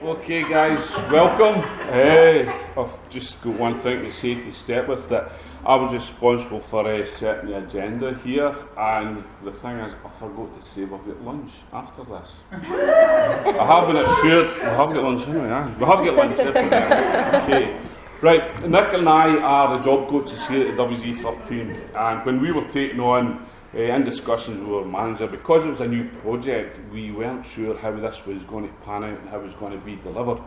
Okay guys, welcome. I've just got one thing to say to start with, that I was responsible for setting the agenda here, and the thing is, I forgot to say we've got lunch after this. I have been assured we have got lunch, haven't we? Yeah? We have got lunch, definitely. Okay. Right, Nick and I are the job coaches here at WG13, and when we were taking on in discussions with our manager, because it was a new project, we weren't sure how this was going to pan out and how it was going to be delivered.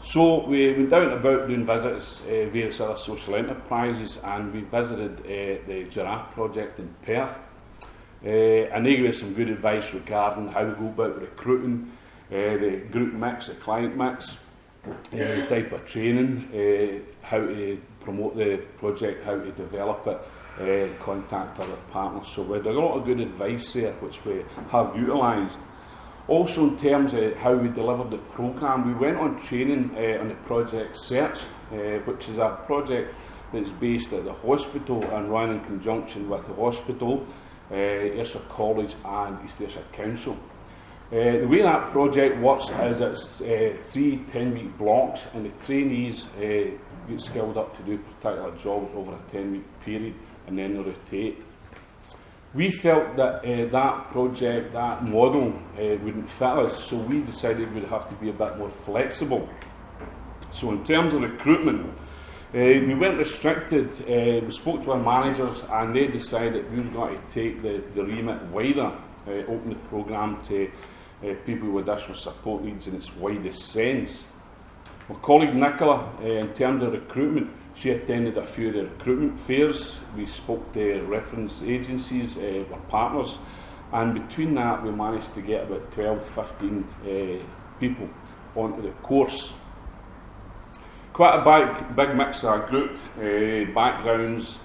So we went out and about doing visits, various other social enterprises, and we visited the Giraffe project in Perth. And they gave us some good advice regarding how to go about recruiting, the group mix, the client mix, the type of training, how to promote the project, how to develop it, contact other partners. So we had a lot of good advice there which we have utilised. Also in terms of how we delivered the programme, we went on training on the Project Search, which is a project that's based at the hospital and run in conjunction with the hospital, Ayrshire College and East Ayrshire Council. The way that project works is it's 3 10-week blocks, and the trainees get skilled up to do particular jobs over a 10-week period, and then they rotate. We felt that that project, that model, wouldn't fit us, so we decided we'd have to be a bit more flexible. So in terms of recruitment, we weren't restricted. We spoke to our managers, and they decided we was going to take the remit wider, open the programme to people with additional support needs in its widest sense. My colleague Nicola, in terms of recruitment, she attended a few of the recruitment fairs. We spoke to reference agencies, our partners, and between that we managed to get about 12-15 people onto the course. Quite a big mix of our group, backgrounds,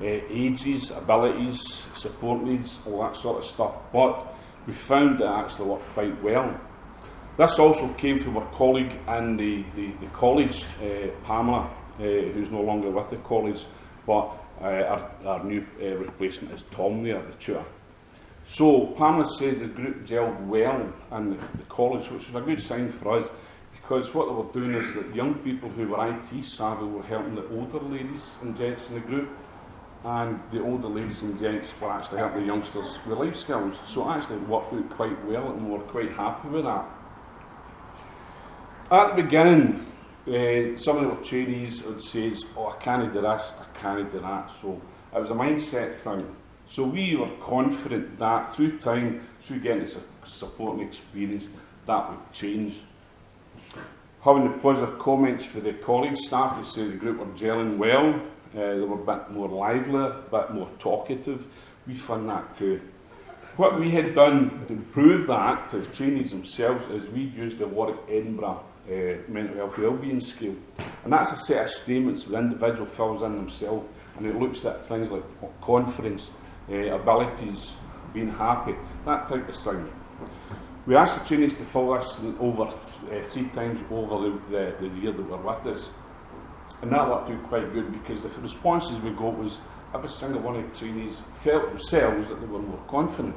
ages, abilities, support needs, all that sort of stuff, but we found it actually worked quite well. This also came from our colleague in the college, Pamela, who's no longer with the college, but our new replacement is Tom there, the tutor. So Pamela says the group gelled well in the college, which was a good sign for us, because what they were doing is that young people who were IT savvy were helping the older ladies and gents in the group, and the older ladies and gents were actually helping the youngsters with life skills. So it actually worked out quite well, and we were quite happy with that. At the beginning, some of the trainees would say, oh, I can't do this, I can't do that. So it was a mindset thing. So we were confident that through time, through getting the support and experience, that would change. Having the positive comments for the college staff, they say the group were gelling well, they were a bit more lively, a bit more talkative. We found that too. What we had done to improve that to the trainees themselves is we used the Warwick Edinburgh mental health wellbeing scale, and that's a set of statements the individual fills in themselves, and it looks at things like confidence, abilities, being happy, that type of thing. We asked the trainees to fill this over 3 times over the year that were with us, and that worked out quite good, because the responses we got was every single one of the trainees felt themselves that they were more confident,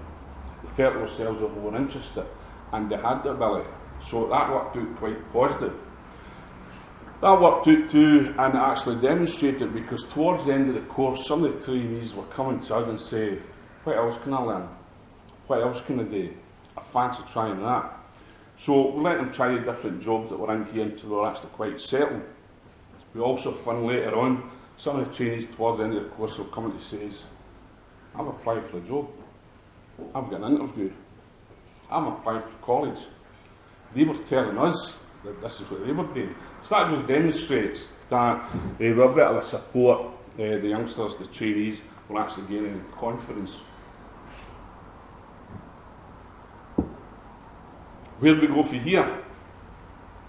they felt themselves that they were interested, and they had the ability. So that worked out quite positive. That worked out too, and actually demonstrated, because towards the end of the course, some of the trainees were coming to us and say, what else can I learn? What else can I do? I fancy trying that. So we let them try the different jobs that were in here until they were actually quite settled. We also found later on, some of the trainees towards the end of the course were coming to say, I've applied for a job, I've got an interview, I'm applying for college. They were telling us that this is what they were doing. So that just demonstrates that with a bit of a support, the youngsters, the trainees, were actually gaining confidence. Where do we go from here?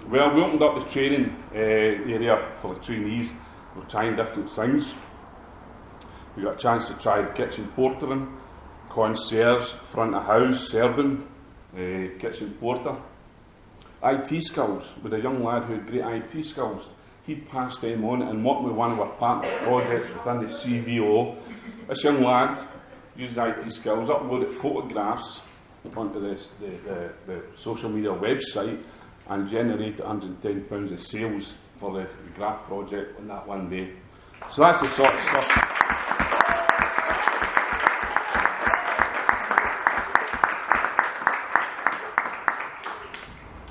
Well, we opened up the training area for the trainees. We're trying different things. We got a chance to try the kitchen portering, concierge, front of house, serving, kitchen porter. IT skills, with a young lad who had great IT skills. He'd passed them on, and working with one of our partner projects within the CVO, this young lad used IT skills, uploaded photographs onto the social media website, and generated £110 of sales for the graph project on that one day. So that's the sort of stuff.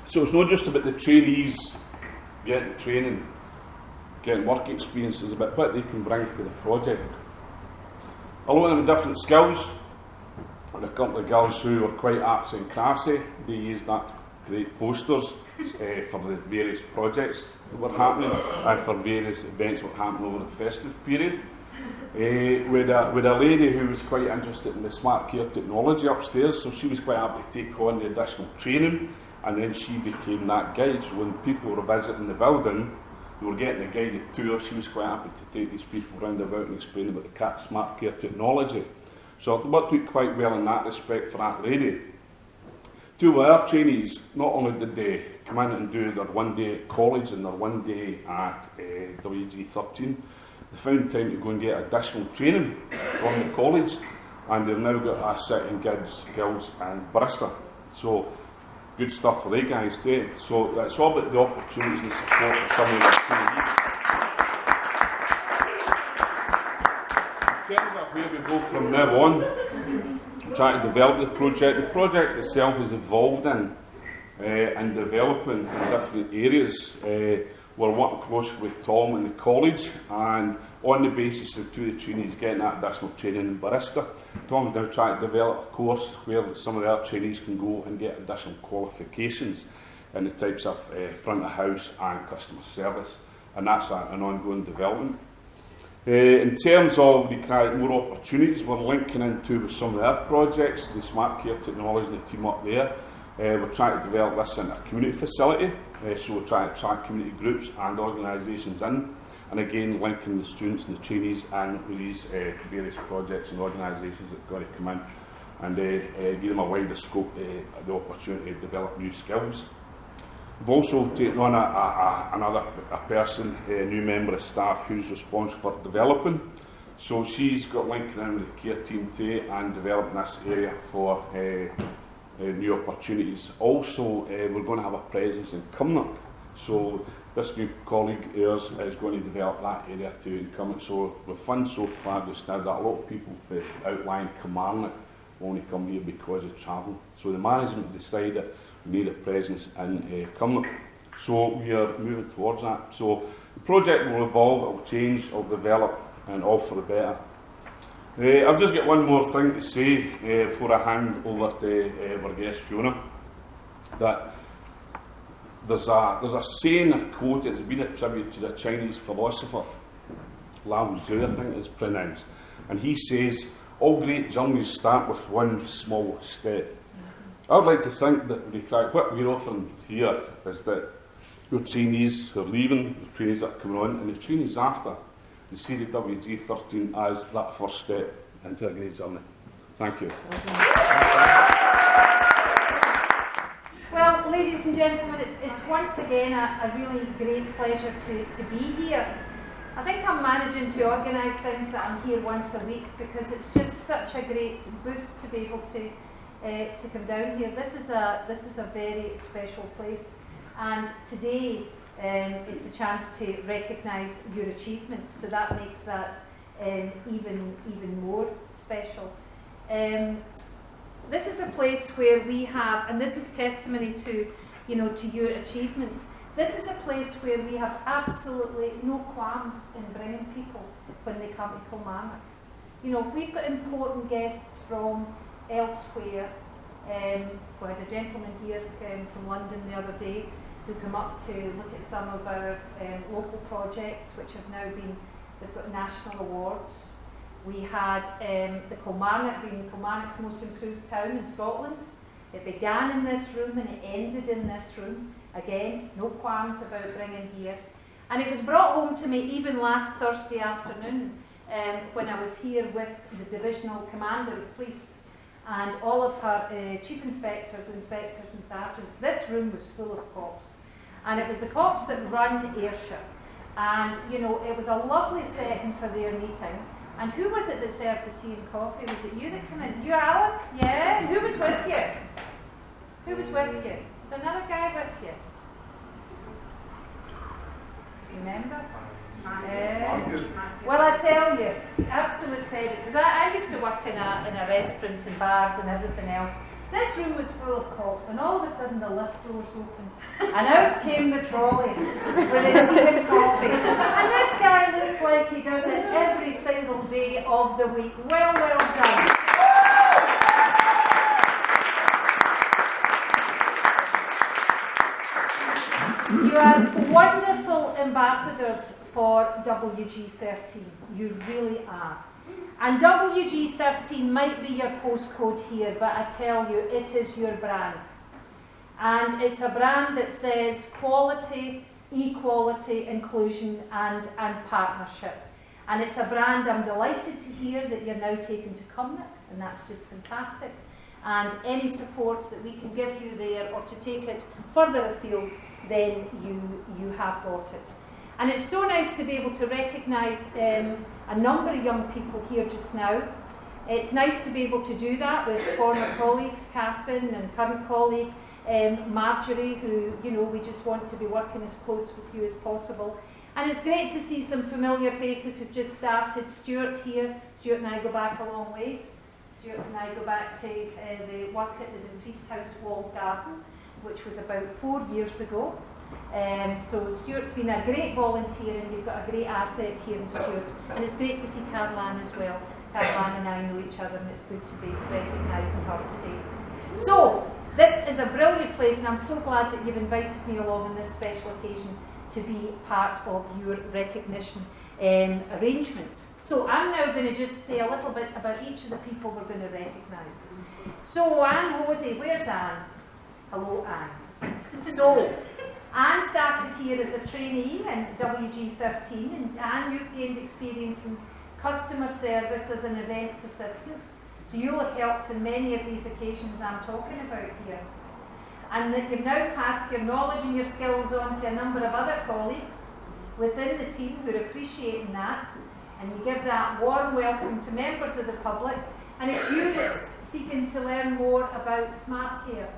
So it's not just about the trainees getting training, getting work experiences, about what they can bring to the project. A lot of them different skills. And a couple of girls who were quite artsy and craftsy, they used that to create posters for the various projects that were happening and for various events that were happening over the festive period. With a lady who was quite interested in the smart care technology upstairs, so she was quite happy to take on the additional training, and then she became that guide. So when people were visiting the building, they were getting a guided tour. She was quite happy to take these people round about and explain about the smart care technology. So it worked out quite well in that respect for that lady. Two of our trainees, not only did they come in and do their one day at college and their one day at WG13, they found time to go and get additional training from the college, and they've now got a sitting guilds and barrister. So good stuff for they guys too. So it's all about the opportunities and support of some of the trainees. In terms of where we go from now on, trying to develop the project itself is evolved in and developing in different areas. We're working closely with Tom and the college, and on the basis of two of the trainees getting that additional training in barista, Tom's now trying to develop a course where some of our trainees can go and get additional qualifications in the types of front of house and customer service, and that's an ongoing development. In terms of the more opportunities, we're linking into with some of our projects, the smart care technology and the team up there. We're trying to develop this into a community facility, so we're trying to attract community groups and organisations in, and again linking the students and the trainees in with these various projects and organisations that have got to come in and give them a wider scope, the opportunity to develop new skills. We've also taken on another person, a new member of staff who's responsible for developing. So she's got linking in with the care team too and developing this area for new opportunities. Also, we're going to have a presence in Kilmarnock. So this new colleague of ours is going to develop that area too in Kilmarnock. So we've found so far just now that a lot of people for outlying Kilmarnock only come here because of travel. So the management decided we need a presence in Kilmarnock. So we are moving towards that. So the project will evolve, it will change, it will develop, and all for the better. I've just got one more thing to say before I hand over to our guest Fiona. That there's a saying, a quote, it's been attributed to the Chinese philosopher, Lao Tzu, I think it's pronounced, and he says, all great journeys start with one small step. I'd like to think that what we're offering here is that your trainees who are leaving, the trainees that are coming on, and the trainees after, they see the WG13 as that first step into a great journey. Thank you. Well, ladies and gentlemen, it's once again a really great pleasure to be here. I think I'm managing to organise things that I'm here once a week because it's just such a great boost to be able to come down here. This is a very special place, and today it's a chance to recognise your achievements, so that makes that even more special. This is a place where we have, and this is testimony to your achievements. This is a place where we have absolutely no qualms in bringing people when they come to Kilmarnock. If we've got important guests from elsewhere, we had a gentleman here from London the other day who came up to look at some of our local projects which have now they've got national awards. We had the Kilmarnock being Kilmarnock's most improved town in Scotland. It began in this room and it ended in this room. Again, no qualms about bringing here. And it was brought home to me even last Thursday afternoon when I was here with the divisional commander of police and all of her chief inspectors and sergeants. This room was full of cops. And it was the cops that run Ayrshire. And, it was a lovely setting for their meeting. And who was it that served the tea and coffee? Was it you that came in? You, Alan? Yeah? Who was with you? Who was with you? Was another guy with you? remember? Well, I tell you, absolute credit, because I used to work in a restaurant and bars and everything else. This room was full of cops, and all of a sudden the lift doors opened, and out came the trolley with a tea and coffee. And this guy looked like he does it every single day of the week. Well done. You are wonderful ambassadors for WG13. You really are. And WG13 might be your postcode here, but I tell you, it is your brand. And it's a brand that says quality, equality, inclusion and partnership. And it's a brand I'm delighted to hear that you're now taking to Kilmarnock, and that's just fantastic. And any support that we can give you there or to take it further afield, then you have got it. And it's so nice to be able to recognise a number of young people here just now. It's nice to be able to do that with former colleagues, Catherine, and current colleague, Marjorie, who, you know, we just want to be working as close with you as possible. And it's great to see some familiar faces who've just started. Stuart here. Stuart and I go back a long way. Stuart and I go back to the work at the Dumfries House Walled Garden, which was about 4 years ago. So Stuart's been a great volunteer, and you've got a great asset here in Stuart. And it's great to see Caroline as well. Caroline and I know each other, and it's good to be recognising her today. So, this is a brilliant place, and I'm so glad that you've invited me along on this special occasion to be part of your recognition arrangements. So I'm now going to just say a little bit about each of the people we're going to recognise. So Anne Hosey, where's Anne? Hello, Anne. So, Anne started here as a trainee in WG13, and Anne, you've gained experience in customer service as an events assistant. So you'll have helped in many of these occasions I'm talking about here. And that you've now passed your knowledge and your skills on to a number of other colleagues within the team who are appreciating that. And you give that warm welcome to members of the public. And it's you that's seeking to learn more about smart care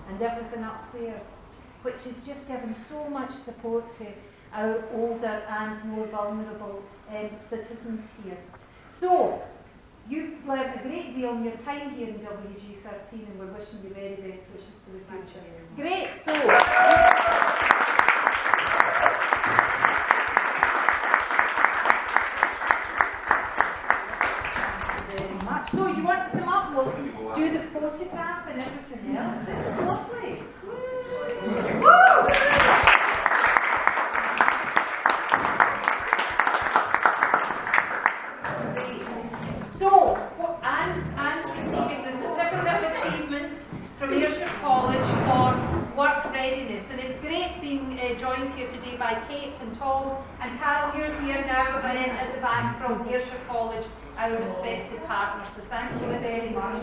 and everything upstairs, which is just giving so much support to our older and more vulnerable citizens here. So, you've learned a great deal in your time here in WG13, and we're wishing you very best wishes for the future. Great, so... So you want to come up? We'll do the photograph and everything else. This is lovely. Woo! So, Anne's receiving the Certificate of Achievement from Ayrshire College for work readiness, and it's great being joined here today by Kate and Tom and Carol. You're here now at the back from Ayrshire College, our respected partners. So thank you very much.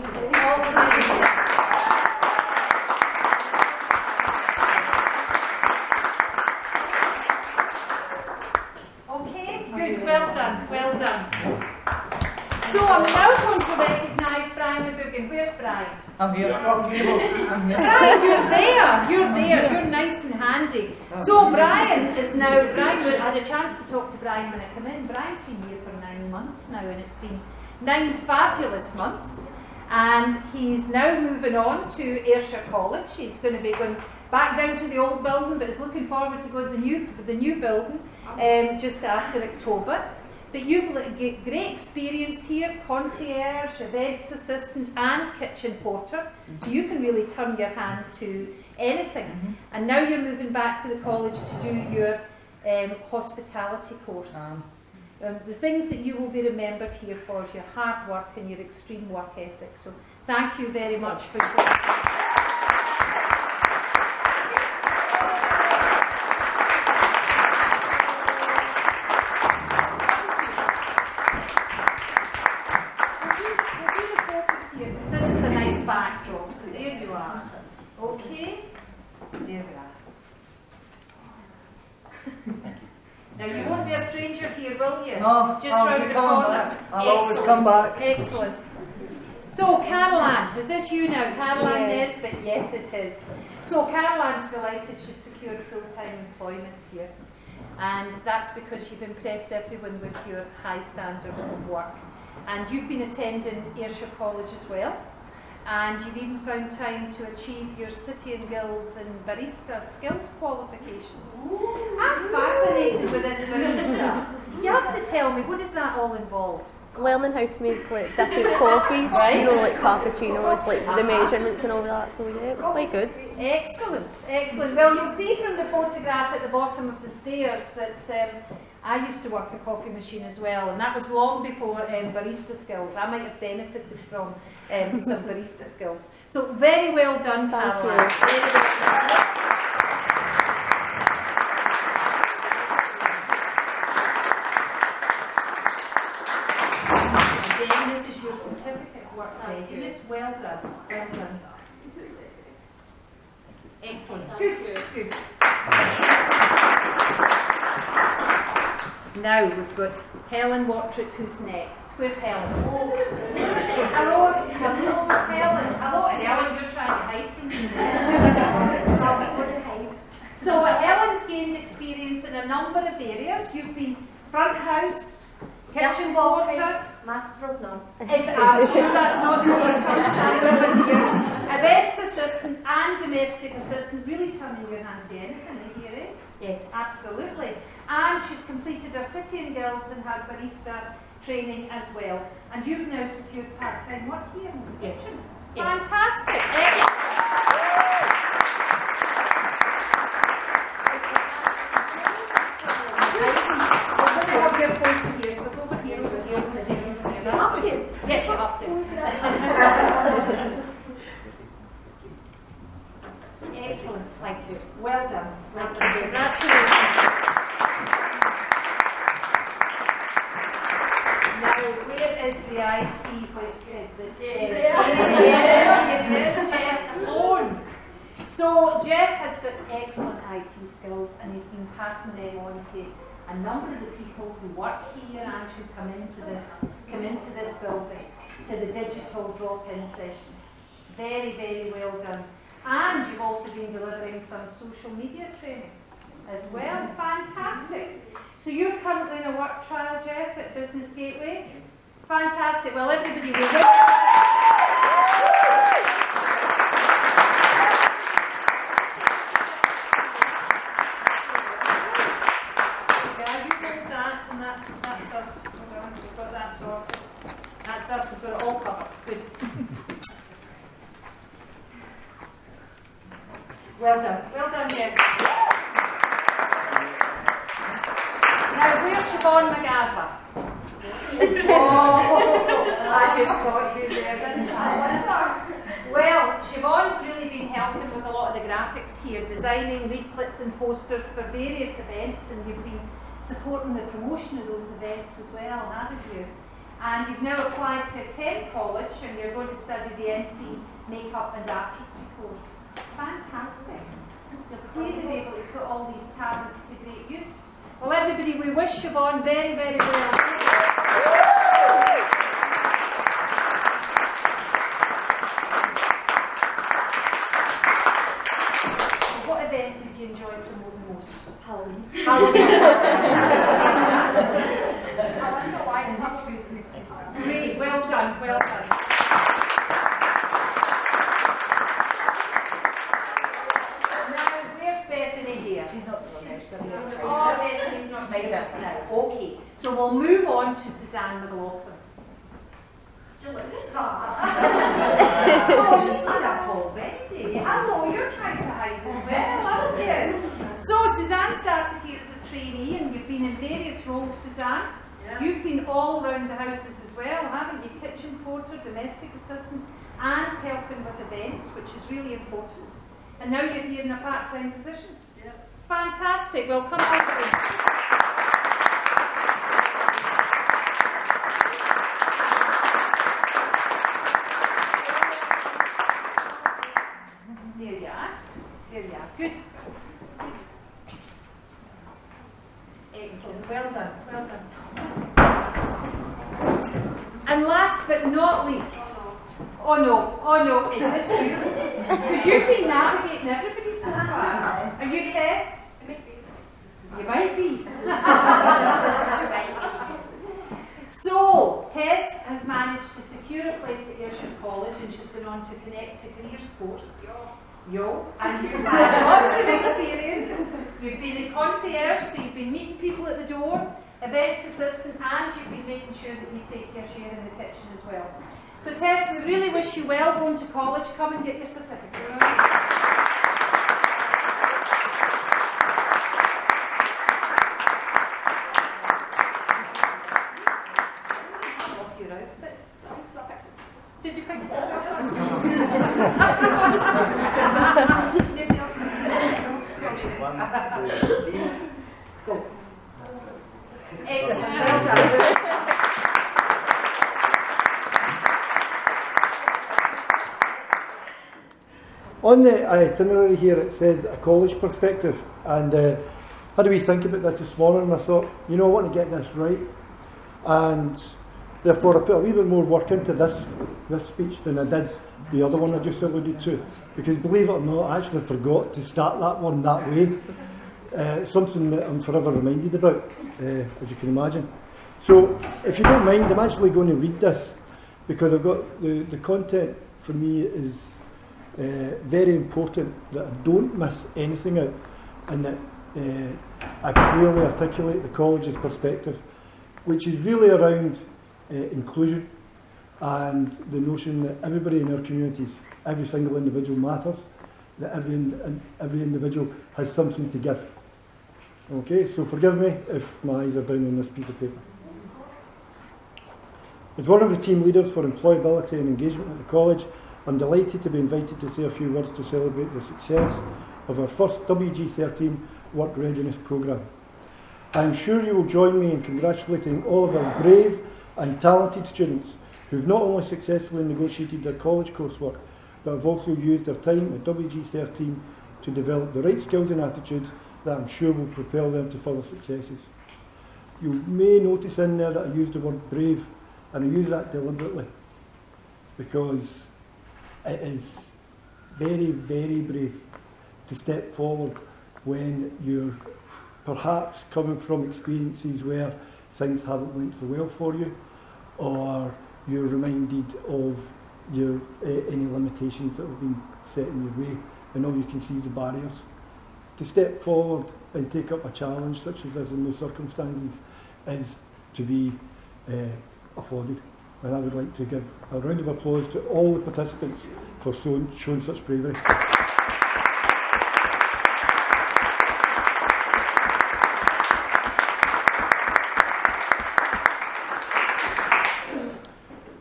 Okay, good, well done, well done. So I'm now going to recognise Brian McGugan. Where's Brian? I'm here. I'm here. Brian, you're there, you're nice and handy. So Brian is now, I had a chance to talk to Brian when I come in. Brian's been here for 9 months now, and it's been 9 fabulous months. And he's now moving on to Ayrshire College. He's going to be going back down to the old building, but is looking forward to going to the new building just after October. But you've got great experience here, concierge, events assistant and kitchen porter, so you can really turn your hand to anything. And now you're moving back to the college to do your hospitality course. The things that you will be remembered here for is your hard work and your extreme work ethic. So thank you very much for your backdrop. So there you are. Okay? There we are. Now you won't be a stranger here, will you? No, just round the corner. I'll always come back. Excellent. So Caroline, is this you now? Caroline Nesbitt? Yes, it is. So Caroline's delighted she's secured full-time employment here. And that's because you've impressed everyone with your high standard of work. And you've been attending Ayrshire College as well. And you've even found time to achieve your City and Guilds and barista skills qualifications. I'm fascinated with this barista. You have to tell me, what does that all involve? Learning how to make like different coffees, you know, like cappuccinos, like the measurements and all that. So yeah, it was quite good. Excellent, excellent. Well, you'll see from the photograph at the bottom of the stairs that I used to work a coffee machine as well, and that was long before barista skills. I might have benefited from some barista skills. So very well done, Caroline. Very well done. Readiness, well done, well done. Excellent, good, good. Now we've got Helen Watritt, who's next. Where's Helen? Oh. Hello, hello, Helen. Hello, Helen, you're trying to hide from me. So Helen's gained experience in a number of areas. You've been front of house, kitchen porters, Master of none. I'm sure that's not the case. Events assistant and domestic assistant, really turning your hand to anything, I hear it? Yes. Absolutely. And she's completed her City and Guilds and her barista training as well. And you've now secured part-time work here in the kitchen. Yes. Fantastic. Your point here, so go over here, over here, over here, over here. Up here. Yes, you have to. Excellent, thank you. Well done. Well done. Congratulations. Now, where is the IT whiskey? Jeff's phone. So Jeff has got excellent IT skills, and he's been passing them on to a number of the people who work here and who come into this building, to the digital drop-in sessions. Very, very well done. And you've also been delivering some social media training as well. Fantastic. So you're currently in a work trial, Jeff, at Business Gateway? Fantastic. Well, everybody will we've got it all covered. Good. Well done, Jeff. Now, where's Siobhan McGarva? I just caught you there, didn't I? Well, Siobhan's really been helping with a lot of the graphics here, designing leaflets and posters for various events, and you've been supporting the promotion of those events as well, haven't you? And you've now applied to attend college, and you're going to study the NC Makeup and Artistry course. Fantastic. You're clearly able to put all these talents to great use. Well, everybody, we wish Siobhan very, very well. What event did you enjoy promoting most? Halloween. Great, well done, well done. Now, where's Bethany here? She's not here now. Oh, Bethany's not here just now. Okay, so we'll move on to Suzanne McLaughlin. Oh, she's up already. Hello, you're trying to hide as well, aren't you? So, Suzanne started here as a trainee, and you've been in various roles, Suzanne. Yeah. You've been all around the houses as well, haven't you? Kitchen porter, domestic assistant, and helping with events, which is really important. And now you're here in a part-time position. Yeah. Fantastic. Well, come over here. There you are. There you are. Good. Good. Excellent. Well done. Well done. And last but not least, oh no, is this you? Because you've been navigating everybody so far. Are you Tess? You might be. on to Connect to Careers course. And you've had lots of experience. You've been a concierge, so you've been meeting people at the door, events assistant, and you've been making sure that you take your share in the kitchen as well. So Tess, we really wish you well going to college. Come and get your certificate. Did you pick it up? Go. Excellent. Well done. On the itinerary here it says a college perspective, and how do we think about this morning? And I thought, you know, I want to get this right, and therefore I put a wee bit more work into this speech than I did the other one I just alluded to, because believe it or not, I actually forgot to start that one that way. Something that I'm forever reminded about, as you can imagine. So if you don't mind, I'm actually going to read this, because I've got the content for me is very important, that I don't miss anything out, and that I clearly articulate the college's perspective, which is really around inclusion and the notion that everybody in our communities, every single individual matters, that every individual has something to give. Okay, so forgive me if my eyes are down on this piece of paper. As one of the team leaders for employability and engagement at the college, I'm delighted to be invited to say a few words to celebrate the success of our first WG13 Work Readiness Programme. I am sure you will join me in congratulating all of our brave and talented students who've not only successfully negotiated their college coursework, but have also used their time at WG13 to develop the right skills and attitudes that I'm sure will propel them to further successes. You may notice in there that I used the word brave, and I use that deliberately, because it is very, very brave to step forward when you're perhaps coming from experiences where things haven't went so well for you, or you're reminded of your any limitations that have been set in your way, and all you can see is the barriers. To step forward and take up a challenge such as this in those circumstances is to be applauded. And I would like to give a round of applause to all the participants for showing such bravery.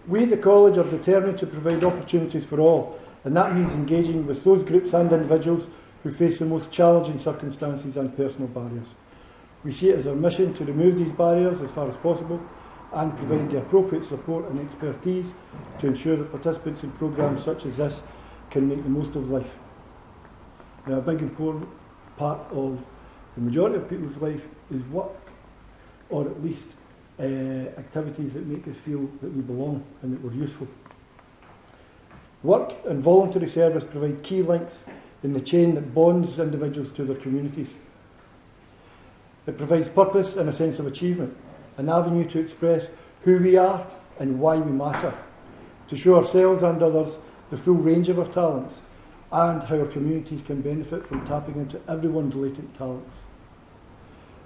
We at the college are determined to provide opportunities for all, and that means engaging with those groups and individuals who face the most challenging circumstances and personal barriers. We see it as our mission to remove these barriers as far as possible and provide the appropriate support and expertise to ensure that participants in programmes such as this can make the most of life. Now, a big important part of the majority of people's life is work, or at least activities that make us feel that we belong and that we're useful. Work and voluntary service provide key links in the chain that bonds individuals to their communities. It provides purpose and a sense of achievement, an avenue to express who we are and why we matter, to show ourselves and others the full range of our talents and how our communities can benefit from tapping into everyone's latent talents.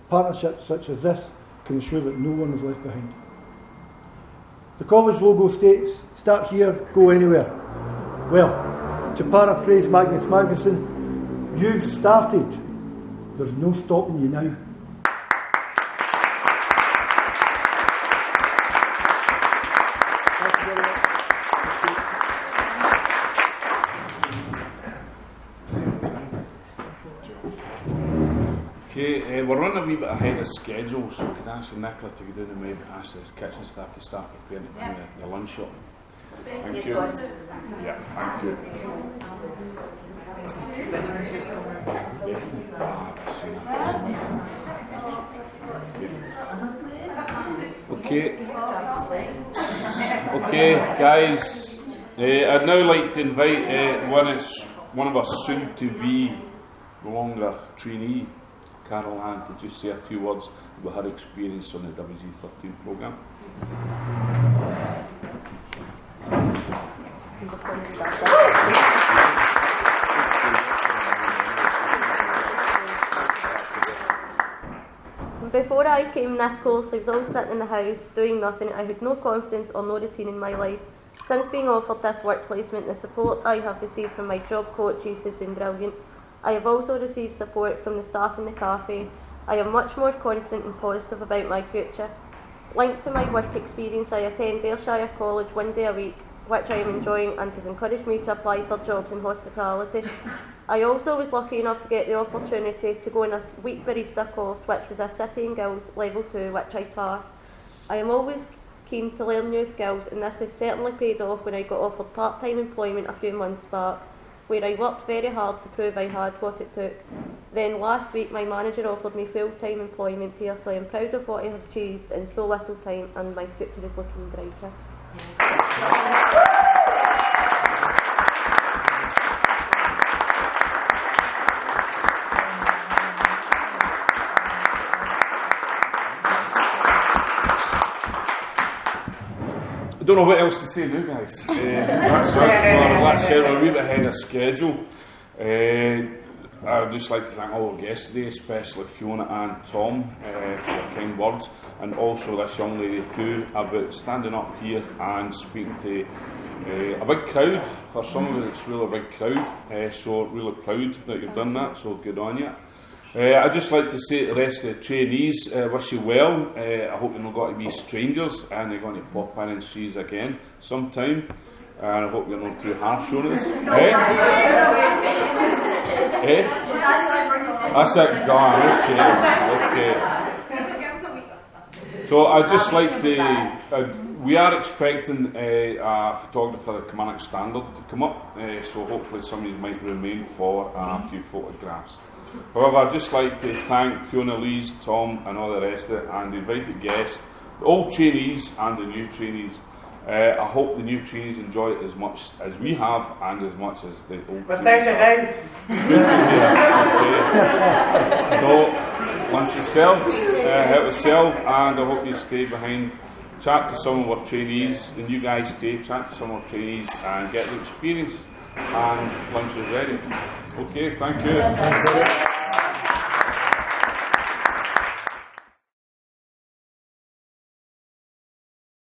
Partnerships such as this can ensure that no one is left behind. The college logo states, "Start here, go anywhere." Well, to paraphrase Magnus Magnusson, you've started, there's no stopping you now. Okay, we're running a wee bit ahead of schedule, so could I ask Nicola to go down and maybe ask the kitchen staff to start preparing the lunch shop? Thank you. Yeah, thank you. Okay, guys. I'd now like to invite one of our soon-to-be longer trainee, Carol Ann, to just say a few words about her experience on the WG13 programme. can just go and do that. Before I came this course, I was always sitting in the house, doing nothing. I had no confidence or no routine in my life. Since being offered this work placement, the support I have received from my job coaches has been brilliant. I have also received support from the staff in the cafe. I am much more confident and positive about my future. Linked to my work experience, I attend Ayrshire College 1 day a week, which I am enjoying and has encouraged me to apply for jobs in hospitality. I also was lucky enough to get the opportunity to go on a week barista course, which was a City and Guilds Level 2, which I passed. I am always keen to learn new skills, and this has certainly paid off when I got offered part-time employment a few months back, where I worked very hard to prove I had what it took. Then last week my manager offered me full-time employment here, so I am proud of what I have achieved in so little time, and my future is looking brighter. I don't know what else to say now, guys. That's it, we're a wee bit ahead of schedule. I would just like to thank all our guests today, especially Fiona and Tom, for their kind words, and also this young lady too, about standing up here and speaking to a big crowd. For some of us it's really a big crowd, so really proud that you've done that, so good on you. I'd just like to say to the rest of the trainees, wish you well. I hope you're not going to be strangers and you're going to pop in and see us again sometime. And I hope you're not too harsh on it. That's it, gone. Okay. So I'd just like to, we are expecting a photographer at Kilmarnock Standard to come up, so hopefully some of you might remain for a few photographs. However, I'd just like to thank Fiona, Lees, Tom and all the rest of it, and the invited guests, the old trainees and the new trainees. I hope the new trainees enjoy it as much as we have and as much as the old trainees have. So, lunch yourself, help yourself, and I hope you stay behind. Chat to some of our trainees, and you guys stay, chat to some of our trainees and get the experience. And lunch is ready. Okay, thank you.